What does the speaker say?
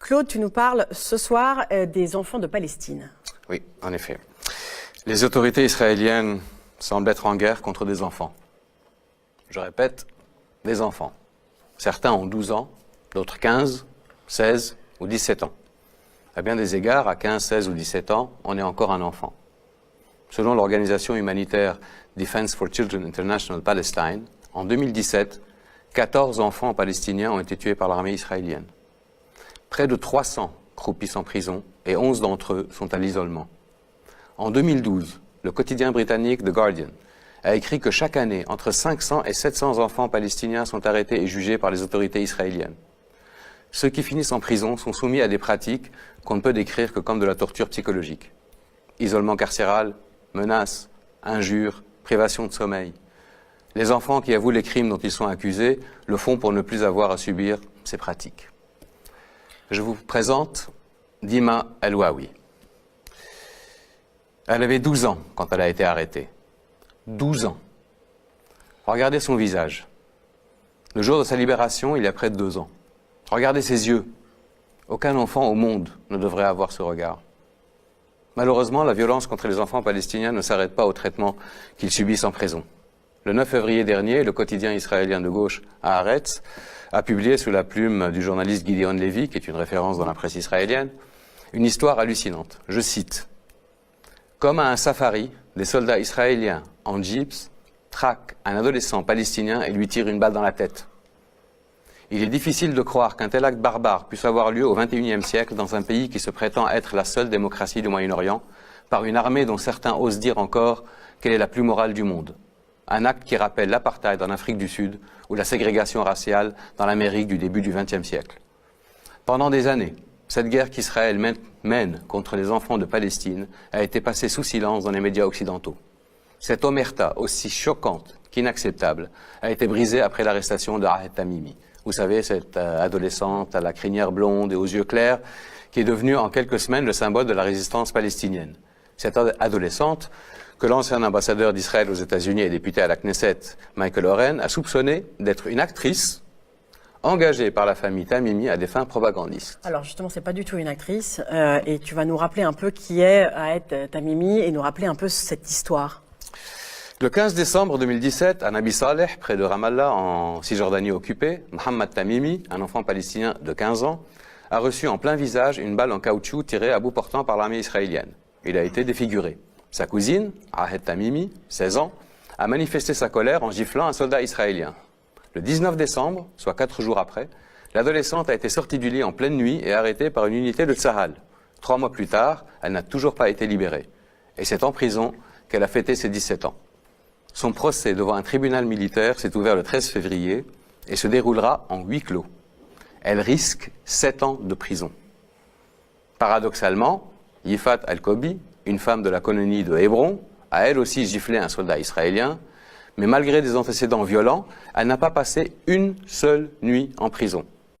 Claude, tu nous parles ce soir des enfants de Palestine. Oui, en effet. Les autorités israéliennes semblent être en guerre contre des enfants. Je répète, des enfants. Certains ont 12 ans, d'autres 15, 16 ou 17 ans. À bien des égards, à 15, 16 ou 17 ans, on est encore un enfant. Selon l'organisation humanitaire Defense for Children International Palestine, en 2017, 14 enfants palestiniens ont été tués par l'armée israélienne. Près de 300 croupissent en prison et 11 d'entre eux sont à l'isolement. En 2012, le quotidien britannique The Guardian a écrit que chaque année, entre 500 et 700 enfants palestiniens sont arrêtés et jugés par les autorités israéliennes. Ceux qui finissent en prison sont soumis à des pratiques qu'on ne peut décrire que comme de la torture psychologique. Isolement carcéral, menaces, injures, privation de sommeil. Les enfants qui avouent les crimes dont ils sont accusés le font pour ne plus avoir à subir ces pratiques. Je vous présente Dima El-Wawi. Elle avait 12 ans quand elle a été arrêtée. 12 ans. Regardez son visage. Le jour de sa libération, il y a près de 2 ans. Regardez ses yeux. Aucun enfant au monde ne devrait avoir ce regard. Malheureusement, la violence contre les enfants palestiniens ne s'arrête pas au traitement qu'ils subissent en prison. Le 9 février dernier, le quotidien israélien de gauche Haaretz a publié sous la plume du journaliste Gideon Levy, qui est une référence dans la presse israélienne, une histoire hallucinante. Je cite. Comme à un safari, des soldats israéliens en jeeps traquent un adolescent palestinien et lui tirent une balle dans la tête. Il est difficile de croire qu'un tel acte barbare puisse avoir lieu au XXIe siècle dans un pays qui se prétend être la seule démocratie du Moyen-Orient, par une armée dont certains osent dire encore qu'elle est la plus morale du monde. Un acte qui rappelle l'apartheid en Afrique du Sud ou la ségrégation raciale dans l'Amérique du début du XXe siècle. Pendant des années, cette guerre qu'Israël mène contre les enfants de Palestine a été passée sous silence dans les médias occidentaux. Cette omerta, aussi choquante qu'inacceptable, a été brisée après l'arrestation de Ahed Tamimi. Vous savez, cette adolescente à la crinière blonde et aux yeux clairs, qui est devenue en quelques semaines le symbole de la résistance palestinienne. Cette adolescente, que l'ancien ambassadeur d'Israël aux États-Unis et député à la Knesset, Michael Oren, a soupçonné d'être une actrice engagée par la famille Tamimi à des fins propagandistes. Alors justement, c'est pas du tout une actrice, et tu vas nous rappeler un peu qui est Ahed Tamimi et nous rappeler un peu cette histoire. Le 15 décembre 2017, à Nabi Saleh, près de Ramallah, en Cisjordanie occupée, Mohamed Tamimi, un enfant palestinien de 15 ans, a reçu en plein visage une balle en caoutchouc tirée à bout portant par l'armée israélienne. Il a été défiguré. Sa cousine, Ahed Tamimi, 16 ans, a manifesté sa colère en giflant un soldat israélien. Le 19 décembre, soit 4 jours après, l'adolescente a été sortie du lit en pleine nuit et arrêtée par une unité de Tsahal. 3 mois plus tard, elle n'a toujours pas été libérée. Et c'est en prison qu'elle a fêté ses 17 ans. Son procès devant un tribunal militaire s'est ouvert le 13 février et se déroulera en huis clos. Elle risque 7 ans de prison. Paradoxalement, Yifat Al-Kobi, une femme de la colonie de Hébron, a elle aussi giflé un soldat israélien, mais malgré des antécédents violents, elle n'a pas passé une seule nuit en prison.